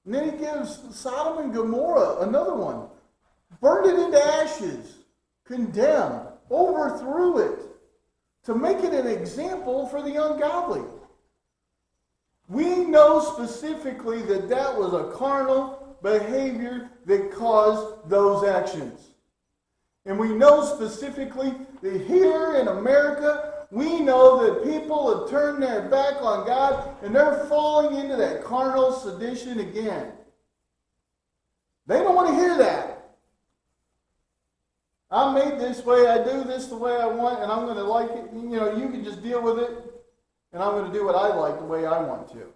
And then he gives Sodom and Gomorrah another one. Burned it into ashes, condemned, overthrew it, to make it an example for the ungodly. We know specifically that that was a carnal behavior that caused those actions. And we know specifically that here in America, we know that people have turned their back on God and they're falling into that carnal sedition again. They don't want to hear that. I'm made this way, I do this the way I want, and I'm going to like it. You know, you can just deal with it, and I'm going to do what I like the way I want to.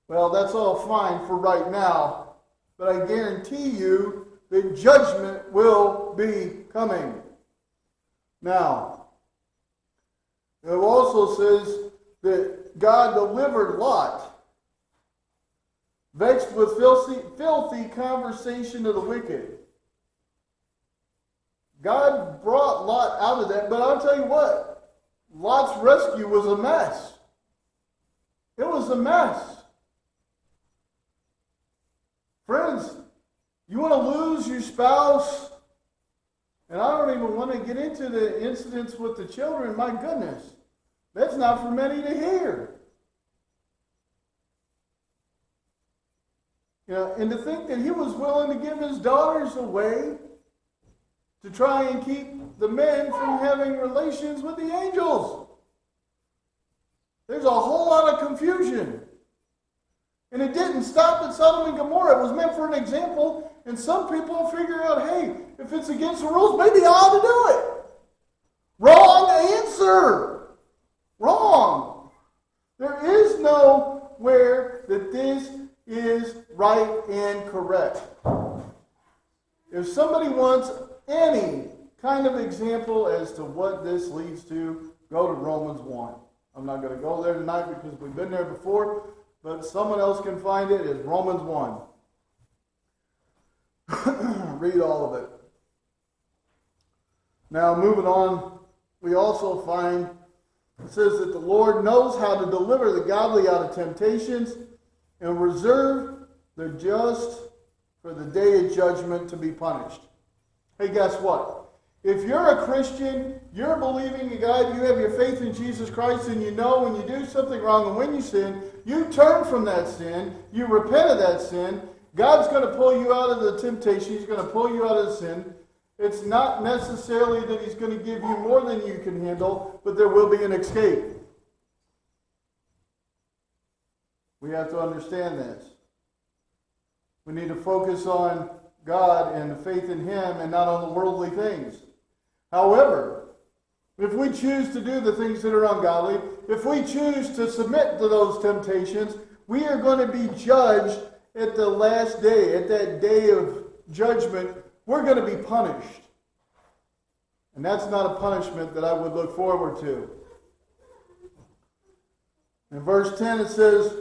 Well, that's all fine for right now, but I guarantee you that judgment will be coming. Now, it also says that God delivered Lot, vexed with filthy conversation of the wicked. God brought Lot out of that, but I'll tell you what, Lot's rescue was a mess. It was a mess. Friends, you want to lose your spouse? And I don't even want to get into the incidents with the children. My goodness, that's not for many to hear. You know, and to think that he was willing to give his daughters away to try and keep the men from having relations with the angels. There's a whole lot of confusion. And it didn't stop at Sodom and Gomorrah. It was meant for an example, and some people figure out, hey, if it's against the rules, maybe I ought to do it. Wrong answer. Wrong. There is nowhere that this is right and correct. If somebody wants any kind of example as to what this leads to, go to Romans 1. I'm not going to go there tonight because we've been there before, but someone else can find it. It's Romans 1. Read all of it. Now, moving on, we also find it says that the Lord knows how to deliver the godly out of temptations and reserve the just for the day of judgment to be punished. Hey, guess what? If you're a Christian, you're believing in God, you have your faith in Jesus Christ, and you know when you do something wrong and when you sin, you turn from that sin, you repent of that sin, God's going to pull you out of the temptation, He's going to pull you out of the sin. It's not necessarily that He's going to give you more than you can handle, but there will be an escape. We have to understand this. We need to focus on God and the faith in Him and not on the worldly things. However, if we choose to do the things that are ungodly, if we choose to submit to those temptations, we are going to be judged at the last day, at that day of judgment. We're going to be punished. And that's not a punishment that I would look forward to. In verse 10 it says,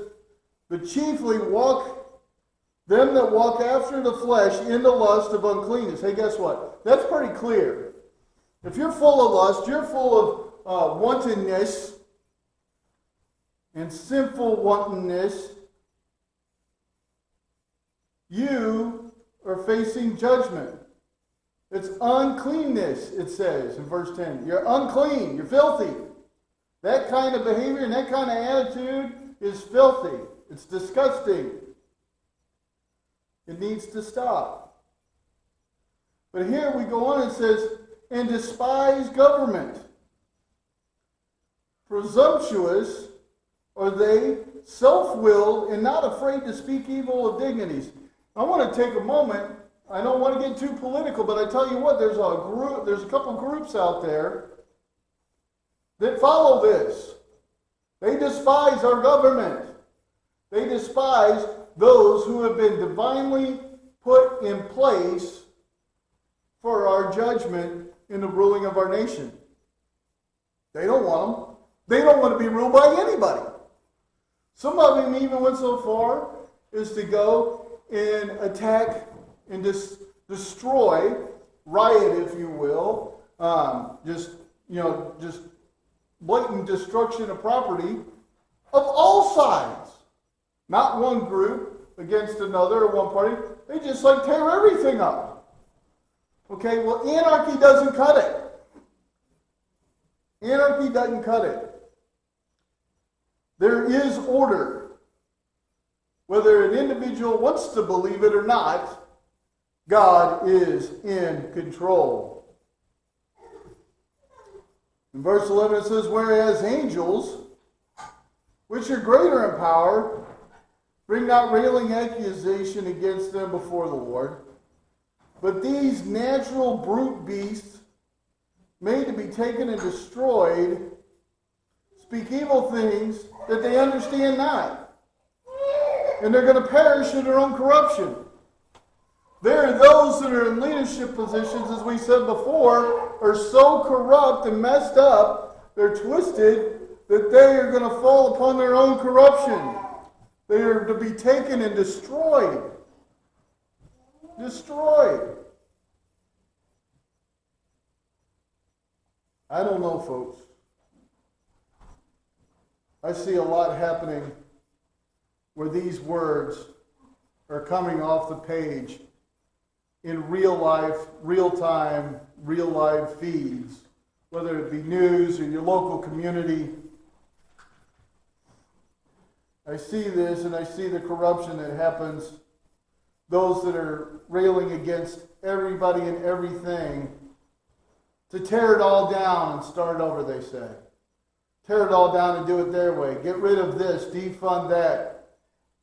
but chiefly them that walk after the flesh in the lust of uncleanness. Hey, guess what? That's pretty clear. If you're full of lust, you're full of wantonness and sinful wantonness, you are facing judgment. It's uncleanness, it says in verse 10. You're unclean. You're filthy. That kind of behavior and that kind of attitude is filthy. It's disgusting. It needs to stop. But here we go on and says, and despise government. Presumptuous are they, self-willed, and not afraid to speak evil of dignities. I want to take a moment. I don't want to get too political, but I tell you what, there's a couple groups out there that follow this. They despise our government. They despise those who have been divinely put in place for our judgment in the ruling of our nation. They don't want them. They don't want to be ruled by anybody. Some of them even went so far as to go and attack and destroy, riot, if you will, just blatant destruction of property of all sides. Not one group, against another or one party, they just like tear everything up. Okay, well, anarchy doesn't cut it. Anarchy doesn't cut it. There is order. Whether an individual wants to believe it or not, God is in control. In verse 11 it says, whereas angels, which are greater in power, bring not railing accusation against them before the Lord, but these natural brute beasts, made to be taken and destroyed, speak evil things that they understand not. And they're going to perish in their own corruption. There are those that are in leadership positions, as we said before, are so corrupt and messed up, they're twisted, that they are going to fall upon their own corruption. They are to be taken and destroyed. Destroyed. I don't know, folks. I see a lot happening where these words are coming off the page in real life, real time, real live feeds, whether it be news or your local community. I see this and I see the corruption that happens. Those that are railing against everybody and everything to tear it all down and start over, they say. Tear it all down and do it their way. Get rid of this, defund that.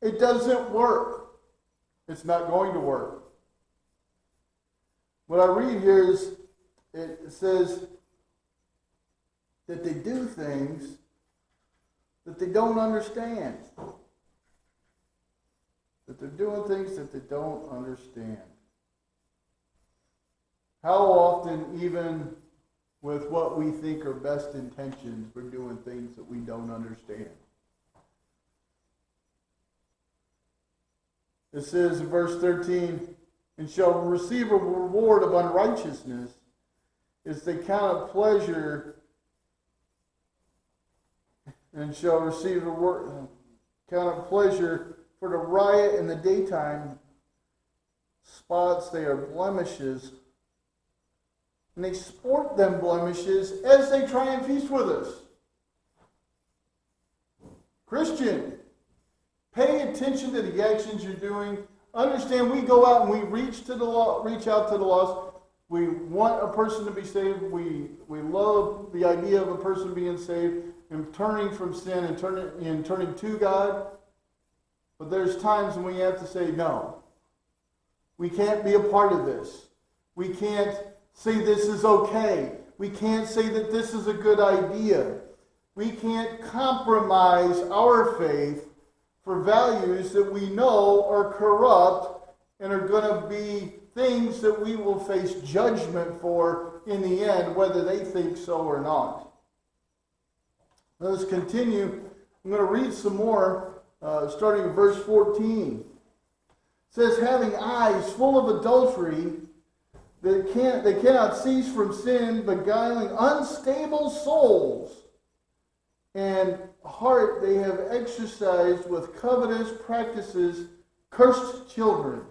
It doesn't work. It's not going to work. What I read here is, it says that they do things that they don't understand. That they're doing things that they don't understand. How often, even with what we think are best intentions, we're doing things that we don't understand. It says in verse 13, and shall receive a reward of unrighteousness as they count it pleasure, and shall receive a count it pleasure for the riot in the daytime spots they are blemishes, and they sport them blemishes as they try and feast with us. Christian, pay attention to the actions you're doing. Understand, we go out and we reach out to the lost. We want a person to be saved. We love the idea of a person being saved and turning from sin and turning to God. But there's times when we have to say, no, we can't be a part of this. We can't say this is okay. We can't say that this is a good idea. We can't compromise our faith for values that we know are corrupt and are going to be things that we will face judgment for in the end, whether they think so or not. Let's continue. I'm going to read some more, starting in verse 14. It says, having eyes full of adultery, they cannot cease from sin, beguiling unstable souls, and heart they have exercised with covetous practices cursed children,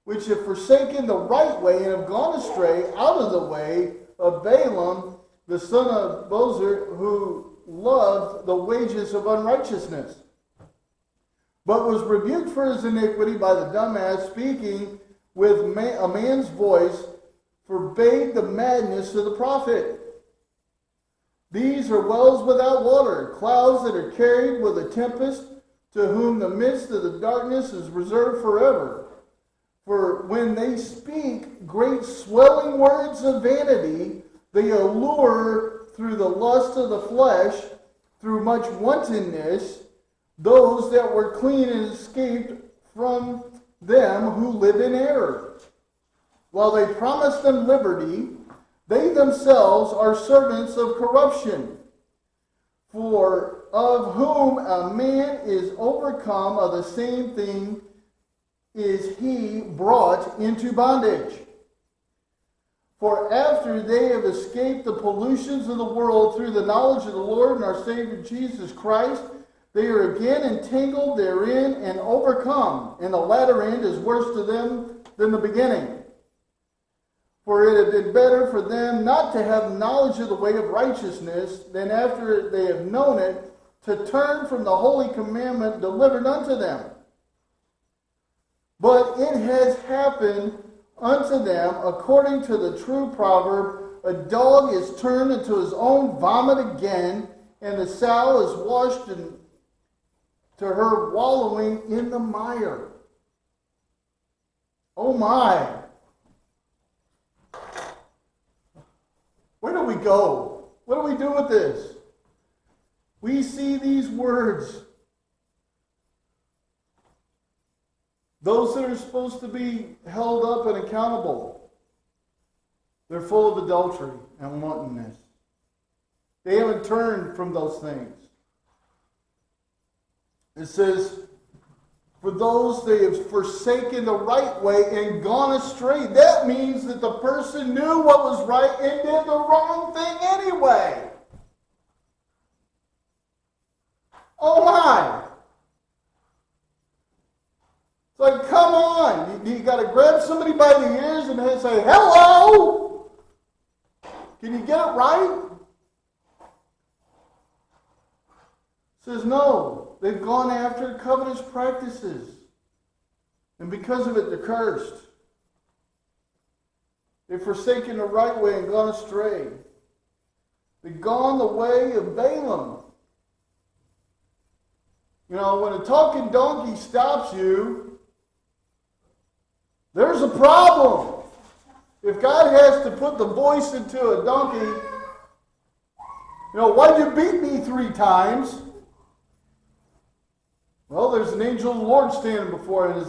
which have forsaken the right way and have gone astray out of the way of Balaam, the son of Bosor, who loved the wages of unrighteousness, but was rebuked for his iniquity by the dumb ass, speaking with a man's voice, forbade the madness of the prophet. These are wells without water, clouds that are carried with a tempest, to whom the midst of the darkness is reserved forever. For when they speak great swelling words of vanity, they allure through the lust of the flesh, through much wantonness, those that were clean and escaped from them who live in error. While they promise them liberty, they themselves are servants of corruption. For of whom a man is overcome, of the same thing is he brought into bondage. For after they have escaped the pollutions of the world through the knowledge of the Lord and our Savior Jesus Christ, They are again entangled therein and overcome, and the latter end is worse to them than the beginning. For it had been better for them not to have knowledge of the way of righteousness than after they have known it, to turn from the holy commandment delivered unto them. But it has happened unto them according to the true proverb, a dog is turned into his own vomit again, and the sow is washed into her wallowing in the mire. Oh my! Where do we go? What do we do with this? We see these words. Those that are supposed to be held up and accountable, they're full of adultery and wantonness. They haven't turned from those things. It says, for those they have forsaken the right way and gone astray. That means that the person knew what was right and did the wrong thing anyway. Oh my! It's like, come on. You got to grab somebody by the ears and then say, hello! Can you get it right? It says, no. They've gone after covetous practices. And because of it, they're cursed. They've forsaken the right way and gone astray. They've gone the way of Balaam. You know, when a talking donkey stops you, there's a problem. If God has to put the voice into a donkey, you know, why'd you beat me 3 times? Well, there's an angel of the Lord standing before it.